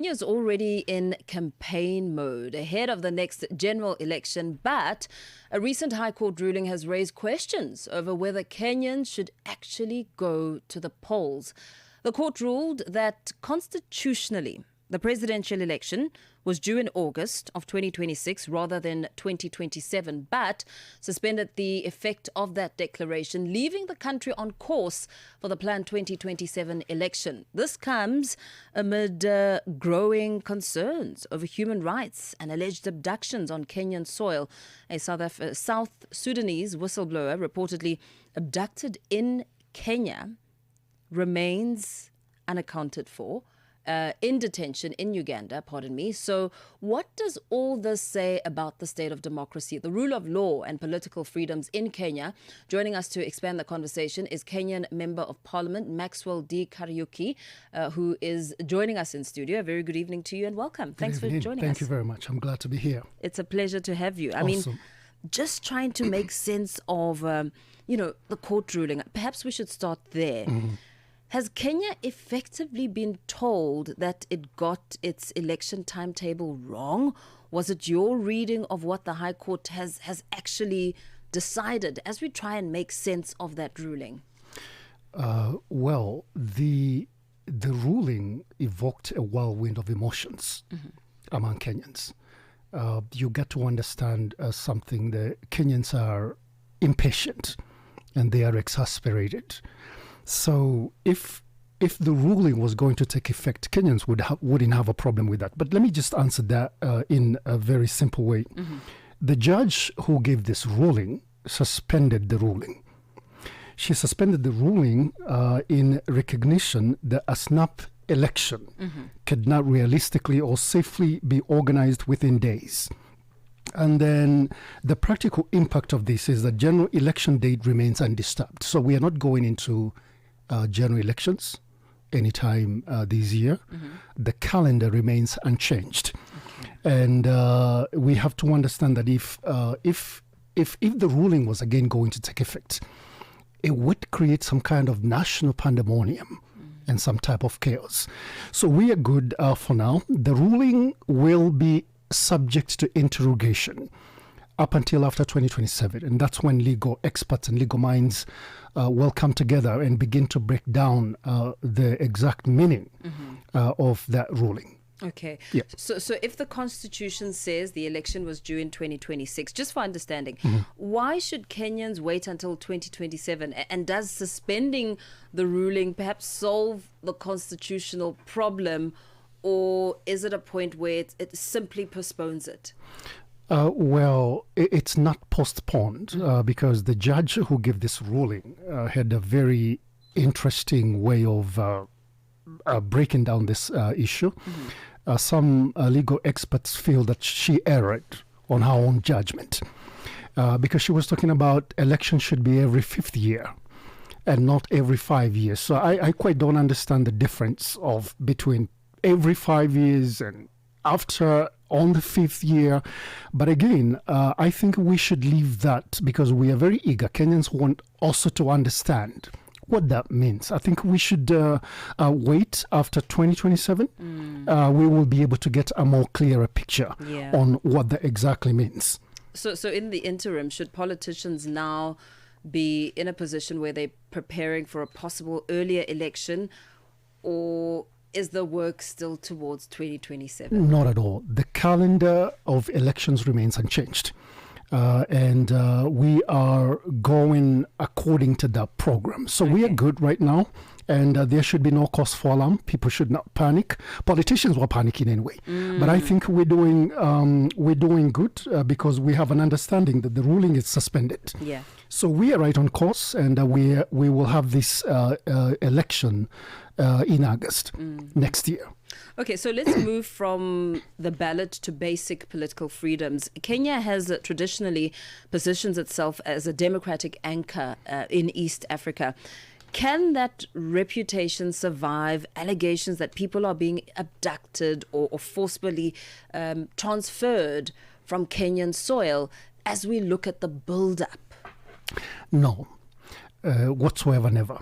Kenya is already in campaign mode ahead of the next general election, but a recent High Court ruling has raised questions over whether Kenyans should actually go to the polls. The court ruled that constitutionally, the presidential election was due in August of 2026 rather than 2027, but suspended the effect of that declaration, leaving the country on course for the planned 2027 election. This comes amid growing concerns over human rights and alleged abductions on Kenyan soil. A South Sudanese whistleblower reportedly abducted in Kenya remains unaccounted for. In detention in Uganda, So what does all this say about the state of democracy, the rule of law and political freedoms in Kenya? Joining us to expand the conversation is Kenyan Member of Parliament Maxwell Kariuki, who is joining us in studio. A very good evening to you and welcome. Thanks for joining us. Thank you very much. I'm glad to be here. It's a pleasure to have you. Awesome. I mean, just trying to make sense of, the court ruling. Perhaps we should start there. Mm-hmm. Has Kenya effectively been told that it got its election timetable wrong? Was it your reading of what the High Court has actually decided as we try and make sense of that ruling? Well, the ruling evoked a whirlwind of emotions among Kenyans. You get to understand something. The Kenyans are impatient and they are exasperated. So if the ruling was going to take effect, Kenyans wouldn't have a problem with that. But let me just answer that in a very simple way. Mm-hmm. The judge who gave this ruling suspended the ruling. She suspended the ruling in recognition that a snap election could not realistically or safely be organized within days. And then the practical impact of this is that general election date remains undisturbed. So we are not going into general elections anytime this year. The calendar remains unchanged. Okay. And we have to understand that if the ruling was again going to take effect, it would create some kind of national pandemonium and some type of chaos. So we are good for now. The ruling will be subject to interrogation up until after 2027. And that's when legal experts and legal minds will come together and begin to break down the exact meaning of that ruling. Okay. Yeah. So if the Constitution says the election was due in 2026, just for understanding, why should Kenyans wait until 2027? And does suspending the ruling perhaps solve the constitutional problem, or is it a point where it simply postpones it? Well, it's not postponed because the judge who gave this ruling had a very interesting way of breaking down this issue. Some legal experts feel that she erred on her own judgment because she was talking about elections should be every 5th year and not every 5 years. So I quite don't understand the difference between every 5 years and after on the 5th year. But again, I think we should leave that because we are very eager. Kenyans want also to understand what that means. I think we should wait after 2027. We will be able to get a more clearer picture on what that exactly means. So in the interim, should politicians now be in a position where they're preparing for a possible earlier election, or is the work still towards 2027? Not at all. The calendar of elections remains unchanged. And we are going according to that program. So we are good right now. And there should be no cause for alarm. People should not panic. Politicians were panicking anyway. But I think we're doing good because we have an understanding that the ruling is suspended. Yeah. So we are right on course, and we will have this election in August next year. Okay, so let's move from the ballot to basic political freedoms. Kenya has traditionally positioned itself as a democratic anchor in East Africa. Can that reputation survive allegations that people are being abducted or forcibly transferred from Kenyan soil as we look at the build-up? No, whatsoever, never.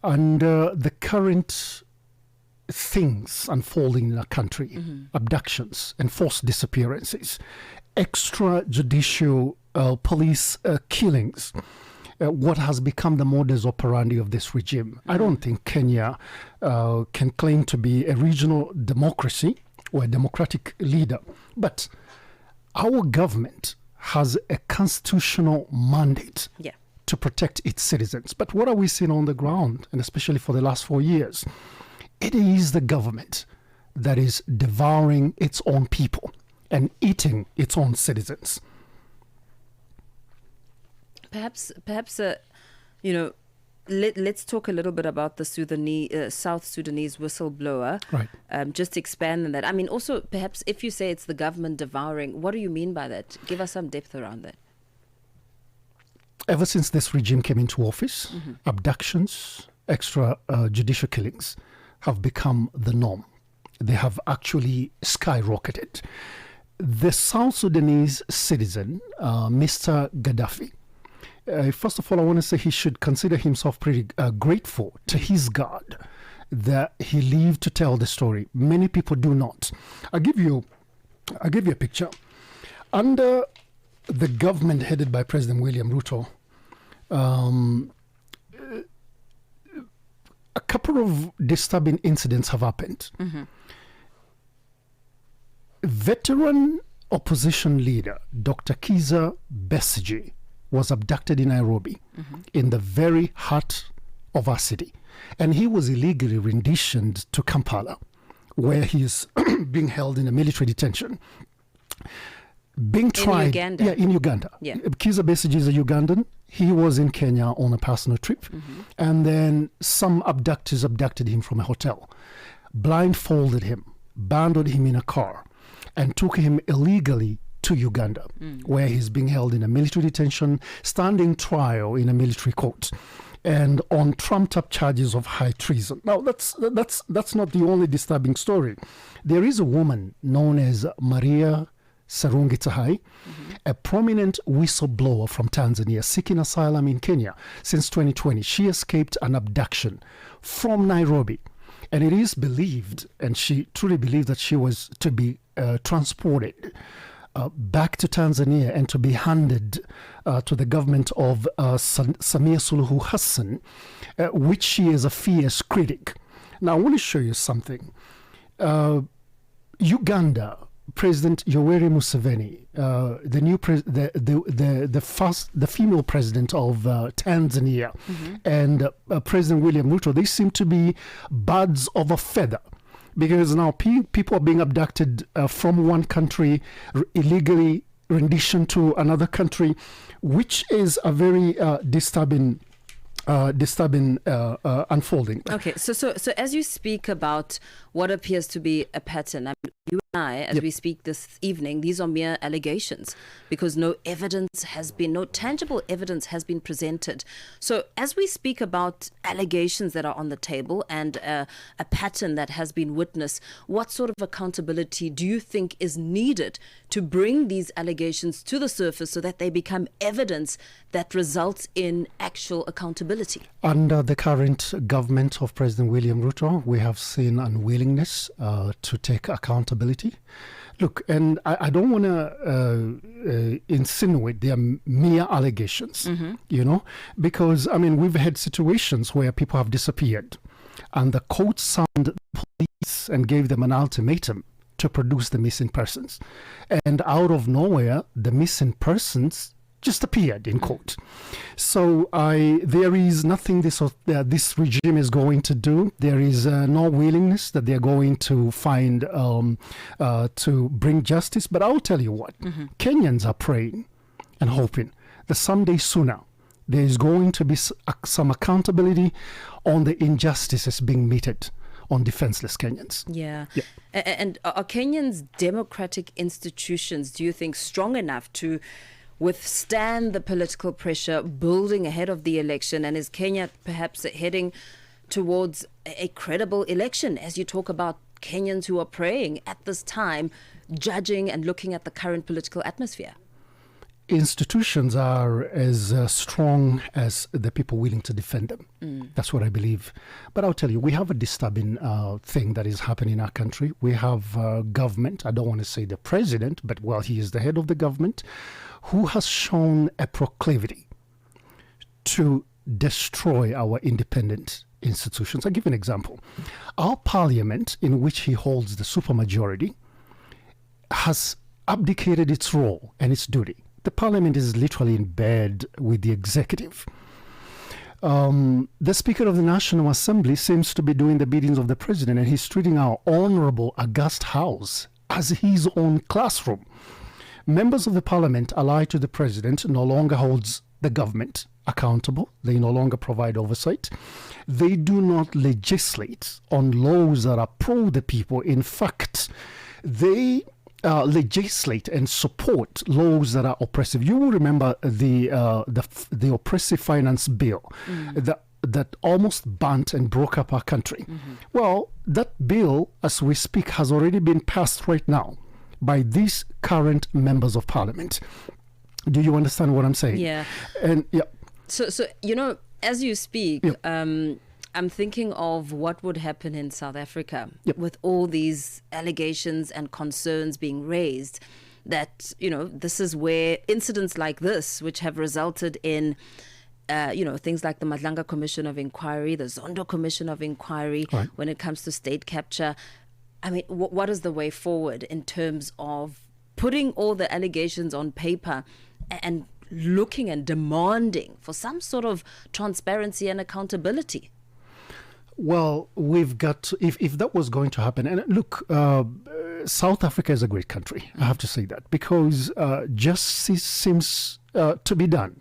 Under the current things unfolding in our country, abductions, enforced disappearances, extrajudicial police killings, what has become the modus operandi of this regime. I don't think Kenya can claim to be a regional democracy or a democratic leader, but our government has a constitutional mandate to protect its citizens. But what are we seeing on the ground, and especially for the last 4 years? It is the government that is devouring its own people and eating its own citizens. Perhaps, let's talk a little bit about the South Sudanese whistleblower. Right. Just expand on that. I mean, also, perhaps if you say it's the government devouring, what do you mean by that? Give us some depth around that. Ever since this regime came into office, abductions, extrajudicial killings have become the norm. They have actually skyrocketed. The South Sudanese citizen, Mr. Gaddafi, first of all, I want to say he should consider himself pretty grateful to his God that he lived to tell the story. Many people do not. I'll give you a picture. Under the government headed by President William Ruto, a couple of disturbing incidents have happened. Veteran opposition leader Dr. Kizza Besigye was abducted in Nairobi, in the very heart of our city. And he was illegally renditioned to Kampala, where he is being held in a military detention. Being tried in Uganda. In Uganda. Kizza Besigye is a Ugandan. He was in Kenya on a personal trip. And then some abductors abducted him from a hotel, blindfolded him, abandoned him in a car, and took him illegally to Uganda, where he's being held in a military detention, standing trial in a military court, and on trumped-up charges of high treason. Now, that's not the only disturbing story. There is a woman known as Maria Sarungi Tahai, a prominent whistleblower from Tanzania seeking asylum in Kenya since 2020. She escaped an abduction from Nairobi. And it is believed, and she truly believed, that she was to be transported back to Tanzania and to be handed to the government of Samia Suluhu Hassan, which she is a fierce critic. Now, I want to show you something. Uganda, President Yoweri Museveni, the female president of Tanzania, and President William Ruto, they seem to be birds of a feather. Because now people are being abducted from one country, illegally renditioned to another country, which is a very disturbing unfolding. Okay, so as you speak about what appears to be a pattern, I mean, you and I, as we speak this evening, these are mere allegations because no tangible evidence has been presented. So as we speak about allegations that are on the table and a pattern that has been witnessed, what sort of accountability do you think is needed to bring these allegations to the surface so that they become evidence that results in actual accountability? Under the current government of President William Ruto, we have seen unwillingness to take accountability. Look, and I don't want to insinuate they are mere allegations, because, I mean, we've had situations where people have disappeared and the court summoned the police and gave them an ultimatum to produce the missing persons. And out of nowhere, the missing persons just appeared in court. So there is nothing this regime is going to do. There is no willingness that they're going to find to bring justice. But I'll tell you what, Kenyans are praying and hoping that someday sooner there is going to be some accountability on the injustices being meted on defenseless Kenyans. Yeah. And are Kenyans' democratic institutions, do you think, strong enough to withstand the political pressure building ahead of the election? And is Kenya perhaps heading towards a credible election as you talk about Kenyans who are praying at this time, judging and looking at the current political atmosphere? institutions are as strong as the people willing to defend them. That's what I believe. But I'll tell you, we have a disturbing thing that is happening in our country. We have government, I don't want to say the president, but well, he is the head of the government, who has shown a proclivity to destroy our independent institutions. I'll give an example. Our parliament, in which he holds the supermajority, has abdicated its role and its duty. The parliament is literally in bed with the executive. The Speaker of the National Assembly seems to be doing the biddings of the president, and he's treating our honorable, august house as his own classroom. Members of the parliament allied to the president no longer holds the government accountable. They no longer provide oversight. They do not legislate on laws that are pro the people. In fact, they legislate and support laws that are oppressive. You will remember the oppressive finance bill that almost burnt and broke up our country. Well, that bill, as we speak, has already been passed right now by these current members of parliament. Do you understand what I'm saying? Yeah. And yeah. So you know, as you speak, I'm thinking of what would happen in South Africa with all these allegations and concerns being raised, that, you know, this is where incidents like this, which have resulted in, things like the Madlanga Commission of Inquiry, the Zondo Commission of Inquiry, when it comes to state capture. I mean, what is the way forward in terms of putting all the allegations on paper and looking and demanding for some sort of transparency and accountability? Well, we've got to, if that was going to happen, and look, South Africa is a great country, I have to say that, because justice seems to be done.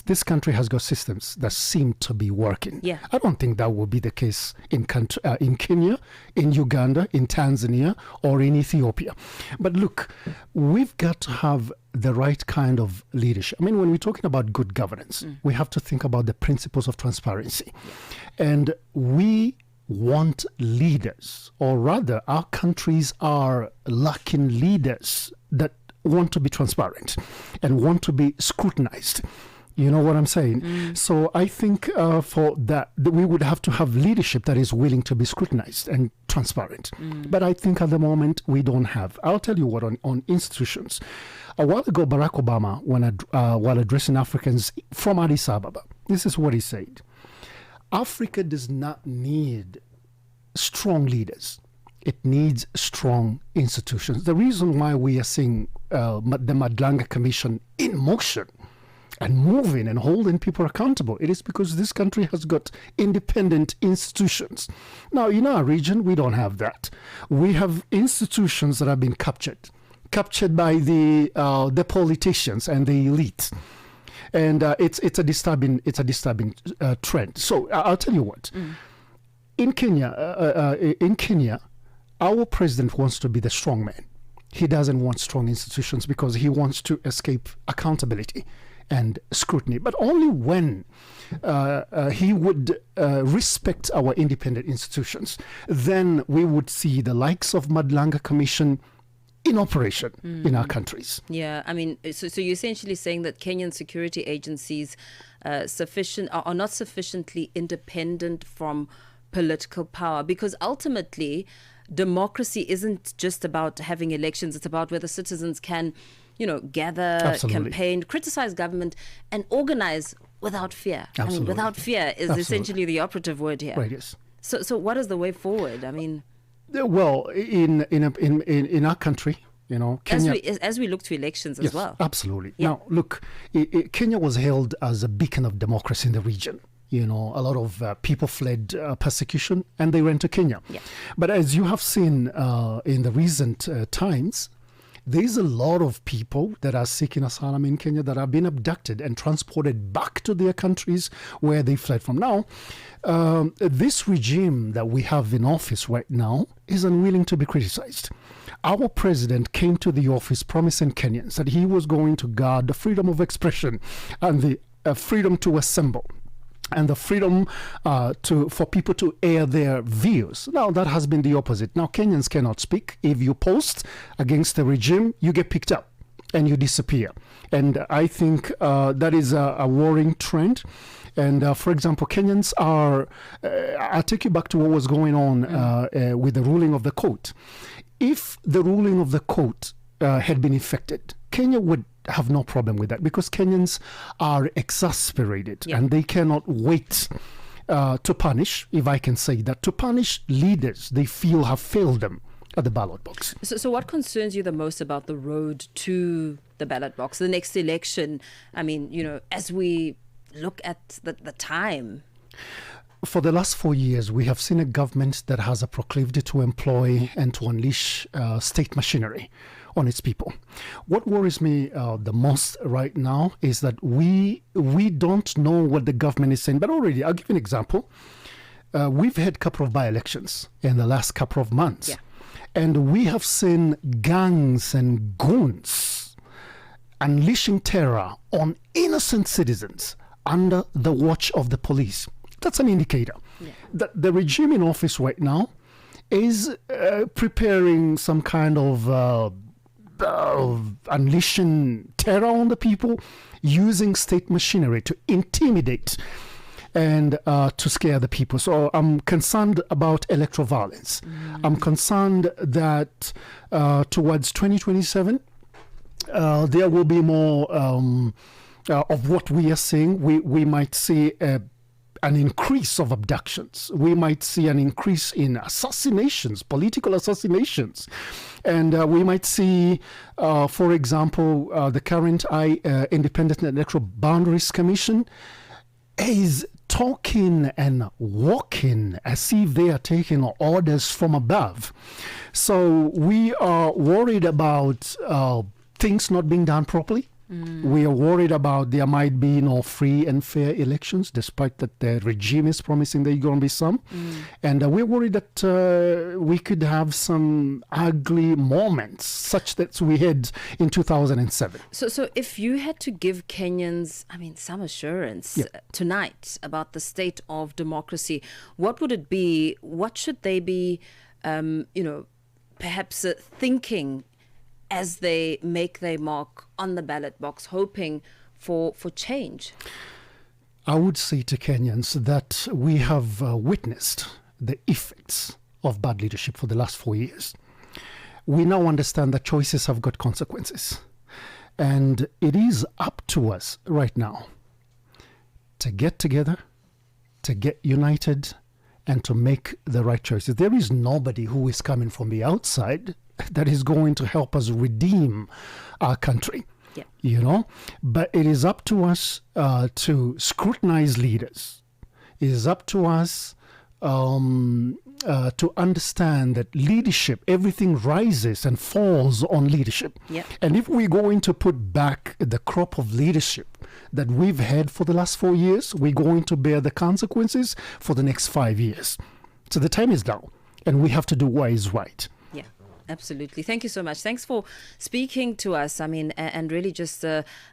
This country has got systems that seem to be working. Yeah. I don't think that will be the case in Kenya, in Uganda, in Tanzania, or in Ethiopia. But look, we've got to have the right kind of leadership. I mean, when we're talking about good governance, we have to think about the principles of transparency. And we want leaders, or rather, our countries are lacking leaders that want to be transparent and want to be scrutinized. You know what I'm saying? So I think for that, we would have to have leadership that is willing to be scrutinized and transparent. But I think at the moment we don't have. I'll tell you what, on institutions. A while ago, Barack Obama, while addressing Africans from Addis Ababa, this is what he said. Africa does not need strong leaders. It needs strong institutions. The reason why we are seeing the Madlanga Commission in motion and moving and holding people accountable, it is because this country has got independent institutions. Now, in our region, we don't have that. We have institutions that have been captured by the politicians and the elite, and it's a disturbing trend. So I'll tell you what. In Kenya, our president wants to be the strong man. He doesn't want strong institutions because he wants to escape accountability and scrutiny, but only when he would respect our independent institutions. Then we would see the likes of Madlanga Commission in operation in our countries. Yeah, I mean, so you're essentially saying that Kenyan security agencies are not sufficiently independent from political power, because ultimately democracy isn't just about having elections, it's about whether citizens can gather, Absolutely. campaign, criticize government, and organize without fear. Absolutely. I mean, without fear is Absolutely. essentially the operative word here. Right, yes. So what is the way forward? I mean, well, in our country, Kenya, as we look to elections as yes, well. Absolutely. Yeah. Now, look, Kenya was hailed as a beacon of democracy in the region. A lot of people fled persecution and they ran to Kenya. Yeah. But as you have seen in the recent times, there's a lot of people that are seeking asylum in Kenya that have been abducted and transported back to their countries where they fled from. Now, this regime that we have in office right now is unwilling to be criticized. Our president came to the office promising Kenyans that he was going to guard the freedom of expression and the freedom to assemble, and the freedom for people to air their views. Now, that has been the opposite. Now, Kenyans cannot speak. If you post against the regime, you get picked up and you disappear. And I think that is a worrying trend. And for example, Kenyans are, I'll take you back to what was going on with the ruling of the court. If the ruling of the court had been effected, Kenya would have no problem with that, because Kenyans are exasperated and they cannot wait to punish, if I can say that, to punish leaders they feel have failed them at the ballot box. So what concerns you the most about the road to the ballot box, the next election? I mean, as we look at the time. For the last 4 years, we have seen a government that has a proclivity to employ and to unleash state machinery on its people. What worries me the most right now is that we don't know what the government is saying. But already, I'll give you an example. We've had a couple of by-elections in the last couple of months. And we have seen gangs and goons unleashing terror on innocent citizens under the watch of the police. That's an indicator that the regime in office right now is preparing some kind of unleashing terror on the people, using state machinery to intimidate and to scare the people. So I'm concerned about electoral violence. I'm concerned that towards 2027, there will be more of what we are seeing. We might see an increase of abductions. We might see an increase in assassinations, political assassinations. And we might see, for example, the current Independent Electoral Boundaries Commission is talking and walking as if they are taking orders from above. So we are worried about things not being done properly. We are worried about there might be no free and fair elections, despite that the regime is promising there are going to be some. And we're worried that we could have some ugly moments, such that we had in 2007. So if you had to give Kenyans, some assurance tonight about the state of democracy, what would it be? What should they be, perhaps thinking as they make their mark on the ballot box, hoping for change? I would say to Kenyans that we have witnessed the effects of bad leadership for the last 4 years. We now understand that choices have got consequences. And it is up to us right now to get together, to get united, and to make the right choices. There is nobody who is coming from the outside that is going to help us redeem our country, but it is up to us to scrutinize leaders. It is up to us to understand that leadership, everything rises and falls on leadership. And if we're going to put back the crop of leadership that we've had for the last 4 years, we're going to bear the consequences for the next 5 years. So the time is now, and we have to do what is right. Absolutely. Thank you so much. Thanks for speaking to us. And really just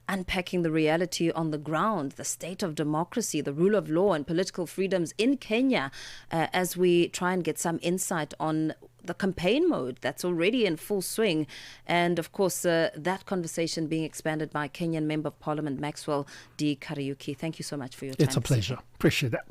unpacking the reality on the ground, the state of democracy, the rule of law and political freedoms in Kenya, as we try and get some insight on the campaign mode that's already in full swing. And of course, that conversation being expanded by Kenyan Member of Parliament Maxwell D. Kariuki. Thank you so much for your time. It's a pleasure. Appreciate that.